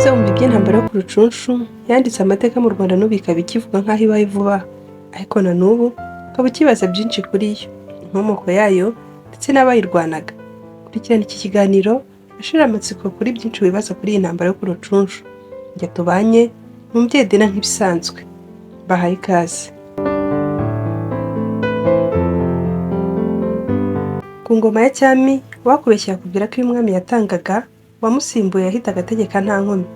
uze wumva iby'intambara yo ku Rucunshu yanditse amateka mu Rwanda n'ubu ikaba ikivuga nk'aho ibaye vuba, ariko na n'ubu ukaba ukibaza byinshi kuri yo, inkomoko yayo ndetse n'abayirwanaga. Kurikirana iki kiganiro ashira amatsiko kuri byinshi wibaza kuri iyi ntambara yo ku Rucunshu. Njye tubanye ni Umubyeyi Dina nk'ibisanzwe. Bahaye ikaze. Ku ngoma ya cyami wakubeshya yakubwira ko iyo umwami yatangaga uwamusimbuye yahitaga ategeka nta nkomyi.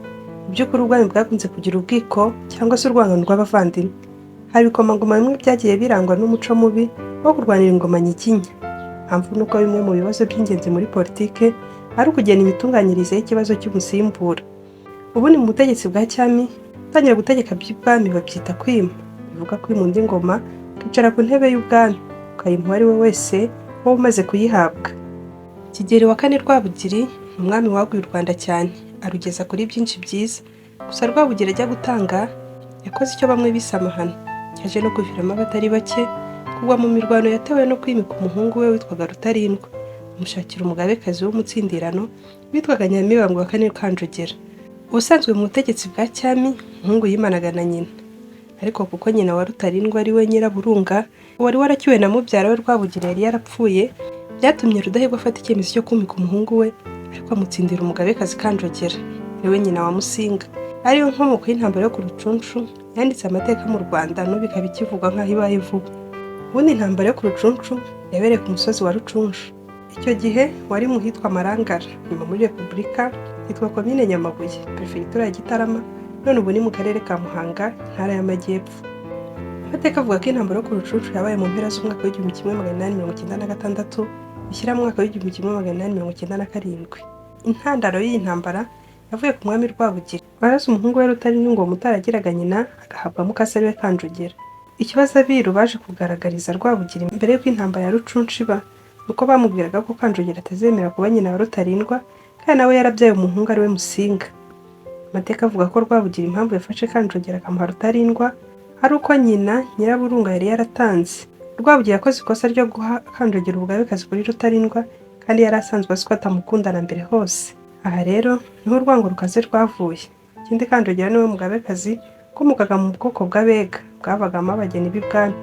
Mu by'ukuri ubwami bwakunze kugira ubwiko cyangwa se urwangano rw'abavandimwe. Hari ibikomangoma bimwe byagiye birangwa n'umuco mubi wo kurwanira ingoma nyiginya. Mpamvu nuko bimwe mu bibazo by'ingenzi muri politike ari ukugena imitunganyirize y'ikibazo cy'umusimbura. Ubundi mu butegetsi bwa cyami gutangira gutegeka by'ubwami babyita kwima. Bivuga kwima undi ngoma ukicara ku ntebe y'ubwami ukayimuha ari we wese wowe umaze kuyihabwa. Kigeli wa kane Rwabugiri ni umwami waguye u Rwanda cyane, arugeza kuri byinshi byiza. Gusa Rwabugiri ajya gutanga yakoze icyo bamwe bise amahano, cyaje no kuviramo abatari bake kugwa mu mirwano yatewe no kwimika umuhungu we witwaga Rutarindwa, amushakira umugabekazi w'umutsindirano witwaga Nyamibambwe wa kane Kanjogera. Ubusanzwe mu butegetsi bwa cyami umuhungu yimanaga na nyina, ariko kuko nyina wa Rutarindwa ari we Nyiraburunga wari waracyuwe na mubyara we Rwabugiri yari yarapfuye, byatumye Rudahigwa afata icyemezo cyo kumika umuhungu we ariko amutsindira umugabekazi Kanjogera ari we nyina wa Musinga. Ariyo nkomoko y'intambara yo ku Rucunshu yanditse amateka mu Rwanda n'ubu ikaba ikivugwa nk'aho ibaye vuba. Ubundi intambara yo ku Rucunshu yabereye ku musozi wa Rucunshu. Icyo gihe wari mu hitwa Marangara, nyuma muri Repubulika hitwa Komine Nyamabuye, Perefegitura ya Gitarama, none ubu ni mu karere ka Muhanga, Intara y'Amajyepfo. Amateka avuga ko intambara yo ku Rucunshu yabaye mu mpera z'umwaka w'igihumbi kimwe magana inani mirongo icyenda na gatandatu bishyira mu mwaka w'igihumbi kimwe magana inani mirongo icyenda na karindwi. Intandaro y'iyi ntambara yavuye ku mwami Rwabugiri waraze umuhungu we Rutarindwa ingoma utaragiraga nyina agahabwa mukase ari we Kanjogera. Ikibazo abiru baje kugaragariza Rwabugiri mbere y'uko intambara ya Rucunshu iba nuko bamubwiraga ko Kanjogera atazemera kuba nyina wa Rutarindwa kandi nawe yarabyaye umuhungu ari we Musinga. Amateka avuga ko Rwabugiri impamvu yafashe Kanjogera akamuha Rutarindwa ari uko nyina Nyiraburunga yari yaratanze. Rwabugiri yakoze ikosa ryo guha Kanjogera ubugabekazi kuri Rutarindwa kandi yari asanzwe azi ko atamukundana mbere hose. Aha rero niho urwango rukaze rwavuye. Ikindi Kanjogera niwe mugabekazi ukomokaga mu bwoko bw'Abega bwabagamo abageni b'ibwami.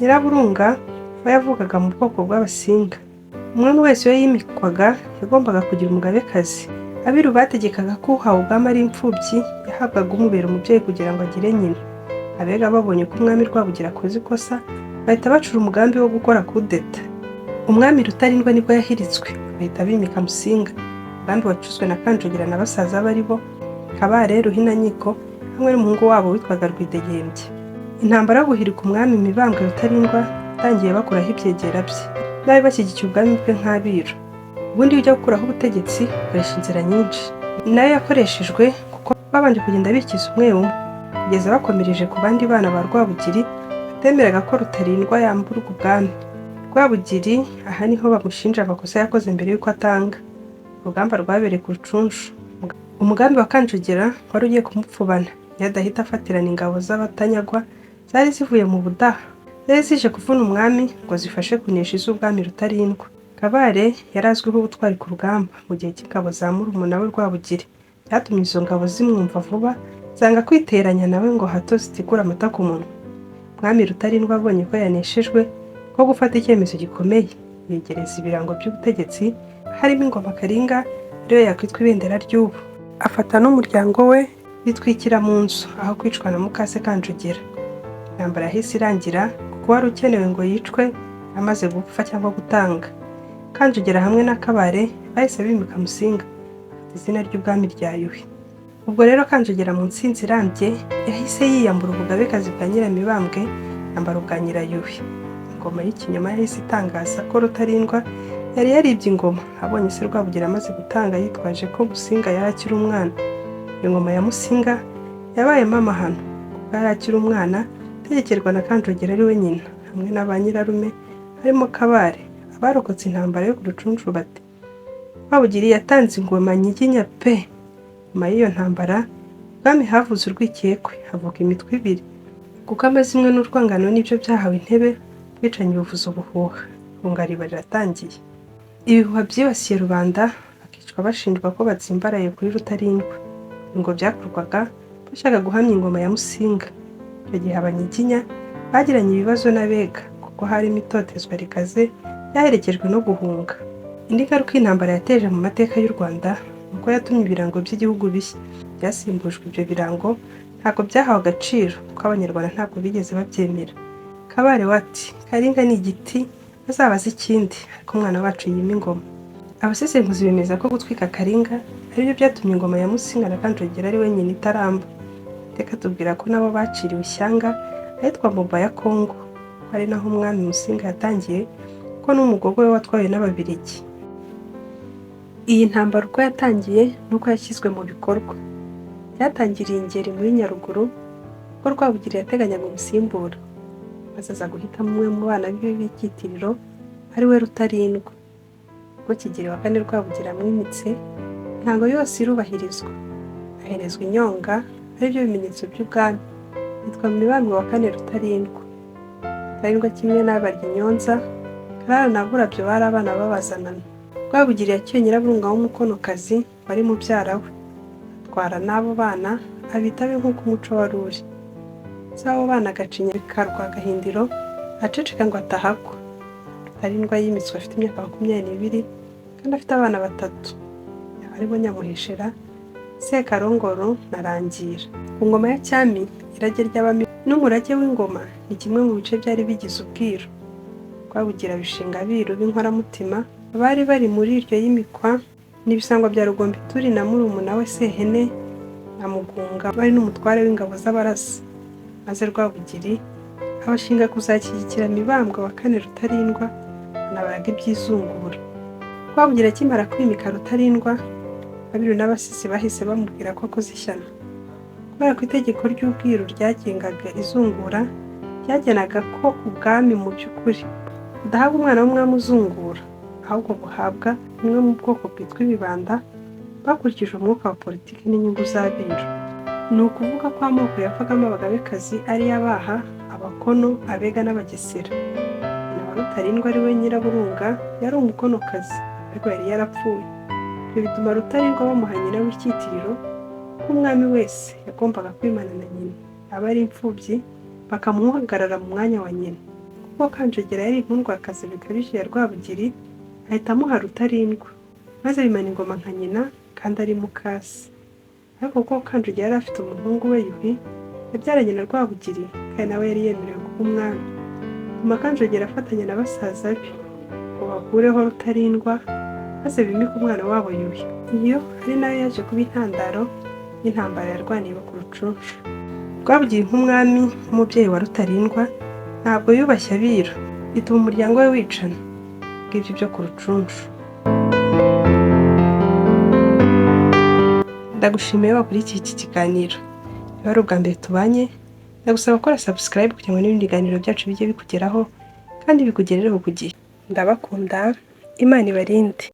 Nyiraburunga we yavugaga mu bwoko bw'Abasinga. Umwami wese iyo yimikwaga yagombaga kugira umugabekazi. Abiru bategekaga ko uhawe ubwami ari imfubyi yahabwaga umubera umubyeyi kugira ngo agire nyina. Abega babonye ko umwami Rwabugiri akoze ikosa bahita bacura umugambi wo gukora kudeta. Umwami Rutarindwa nibwo yahiritswe bahita bimika Musinga. Umugambi wacuzwe na Kanjogera na basaza be ari bo Kabare, Ruhinankiko hamwe n'umuhungu wabo witwaga Rwidegembya. Intambara yo guhirika umwami Mibambwe Rutarindwa yatangiye bakuraho ibyegera bye n'abari bashyigikiye ubwami bwe nk'abiru. Ubundi ujya gukuraho ubutegetsi ukoresha inzira nyinshi, nayo yakoreshejwe kuko babanje kugenda bikiza umwe umwe kugeza bakomereje ku bandi bana ba Rwabugiri batemeraga ko Rutarindwa yamburwa ubwami. Rwabugiri aha niho bamushinja amakosa yakoze mbere y'uko atanga. Urugamba rwabereye ku Rucunshu. Umugambi wa Kanjogera wari ugiye kumupfubana yadahita afatirana ingabo z'abatanyagwa zari zivuye mu Budaha, zari zije kuvuna umwami ngo zifashe kunesha iz'ubwami Rutarindwa. Kabare yari azwiho ubutwari ku rugamba mu gihe cy'ingabo za murumuna we Rwabugiri, byatumye izo ngabo zimwumva vuba zanga kwiteranya nawe ngo hato zitikura amata ku munwa. Umwami Rutarindwa abonye ko yaneshejwe ko gufata icyemezo gikomeye, yegereza ibirango by'ubutegetsi harimo ingoma Karinga ariyo yakwitwa ibendera ry'ubu. Afata n'umuryango we bitwikira mu nzu aho kwicwa na mukase Kanjogera. Intambara yahise irangira kuko wari ukenewe ngo yicwe amaze gupfa cyangwa gutanga. Kanjogera hamwe na Kabare bahise bimika Musinga afata izina ry'ubwami rya Yuhi. Ubwo rero Kanjogera mu ntsinzi irambye yahise yiyambura ubugabekazi bwa Nyiramibambwe yambara ubwa Nyirayuhi. Ingoma y'ikinyoma yahise itangaza ko Rutarindwa yari yaribye ingoma abonye se Rwabugiri amaze gutanga yitwaje ko Musinga yari akiri umwana. Ingoma ya Musinga yabayemo amahano kuko yari akiri umwana ategekerwa na Kanjogera ari we nyina hamwe na ba nyirarume harimo Kabare. Abarokotse intambara yo ku Rucunshu bati Rwabugiri yatanze ingoma nyiginya pe. Nyuma y'iyo ntambara ubwami havuze urwikekwe, havuka imitwe ibiri kuko amazimwe n'urwangano n'ibyo byahawe intebe bwicanyi buvuza ubuhuha. Ihunga riba riratangiye. Ibihuha byibasiye rubanda bakicwa bashinjwa ko batsimbaraye kuri Rutarindwa. ngo byakorwaga bashaka guhamya ingoma ya Musinga. Icyo gihe Abanyiginya bagiranye ibibazo n'Abega kuko harimo itotezwa rikaze ryaherekejwe no guhunga. Indi ngaruka y'intambara yateje mu mateka y'u Rwanda ni uko yatumye ibirango by'igihugu bishya. Byasimbujwe ibyo birango ntabwo byahawe agaciro kuko Abanyarwanda ntabwo bigeze babyemera. Kabare we ati Karinga ni igiti azabaza ikindi ariko umwana wacu yima ingoma. Abasesenguzi bemeza ko gutwika Karinga aribyo byatumye ingoma ya Musinga na Kanjogera ari we nyina itaramba. Reka tubwira ko nabo baciriwe ishyanga ahitwa Moba ya Kongo, ari naho umwami Musinga yatangiye ko n'umugogo we watwawe n'Ababiligi. Iyi ntambara uko yatangiye nuko yashyizwe mu bikorwa. Byatangiriye Ingeri muri Nyaruguru ko Rwabugiri yateganyaga umusimbura, maze aza guhitamo umwe mu bana be b'icyitiriro ari we Rutarindwa. Ubwo Kigeli wa kane Rwabugiri amwimitse, imihango yose irubahirizwa, aherezwa inyonga aribyo bimenyetso by'ubwami, yitwa Mibambwe wa kane Rutarindwa. Rutarindwa kimwe n'abarya inyonza, Karara na Burabyo bari abana babazanana. Rwabugiri yacyuye Nyiraburunga w'umukonokazi wari mubyara we, atwara n'abo bana abita be nk'uko umuco wari uri. Z'abo bana agacinya bikarwa Gahindiro aceceka ngo atahakwa. Rutarindwa yimitswe afite imyaka 22 kandi afite abana 3, aribo Nyamuheshera, Sekarongoro na Rangira. Ku ngoma ya cyami irage ry'abami n'umurage w'ingoma ni kimwe mu bice byari bigize ubwiru. Rwabugira bishinga abiru b'inkoramutima bari bari muri iryo yimikwa n'ibisangwa bya Rugombituri na murumuna we Sehene na Mugunga bari n'umutware w'ingabo z'abarasi. Maze Rwabugiri abashinga kuzashyigikira Mibambwe wa kane Rutarindwa nabaraga iby'izungura. Rwabugira akimara kwimika Rutarindwa, abiru n'abasisi bahise bamubwira ko akoze ishyano. Kubera ko itegeko ry'ubwiru ryagengaga izungura ryagenaga ko ubwami mu by'ukuri budahabwa umwana w'umwami uzungura, ahubwo buhabwa umwe mu bwoko bwitwa ibibanda bakurikije umwuka wa politiki n'inyungu z'abiru. Ni ukuvuga ko amoko yavagamo abagabekazi ari Abaha, Abakono, Abega n'Abagesera. Na Rutarindwa ari we Nyiraburunga yari umukonokazi ariko yari yarapfuye. Ibyo bituma Rutarindwa bamuha nyina w'icyitiriro ko umwami wese yagombaga kwimana na nyina, aba ari imfubyi bakamuhagarara mu mwanya wa nyina. Kuko Kanjogera yari inkundwakazi bikabije ya Rwabugiri, ahita amuha Rutarindwa, maze bimana ingoma nka nyina kandi ari mukasi. Ariko kuko Kanjogera yari afite umuhungu we Yuhi yabyaranye na Rwabugiri kandi nawe yari yemerewe kuba umwami, bituma Kanjogera afatanya na basaza be ngo bakureho Rutarindwa maze bimike umwana wabo Yuhi. Iyo ari nayo yaje kuba intandaro y'intambara yarwaniye ku Rucunshu. Rwabugiri nk'umwami w'umubyeyi wa Rutarindwa ntabwo yubashye abiru, bituma umuryango we wicana. Ngibyo byo ku Rucunshu. Ndagushimiye wakurikiye iki kiganiro. Niba ari ubwa mbere tubanye, ndagusaba gukora subscribe kugira ngo n'ibindi biganiro byacu bijye bikugeraho kandi bikugerereho ku gihe. Ndabakunda, Imana ibarinde.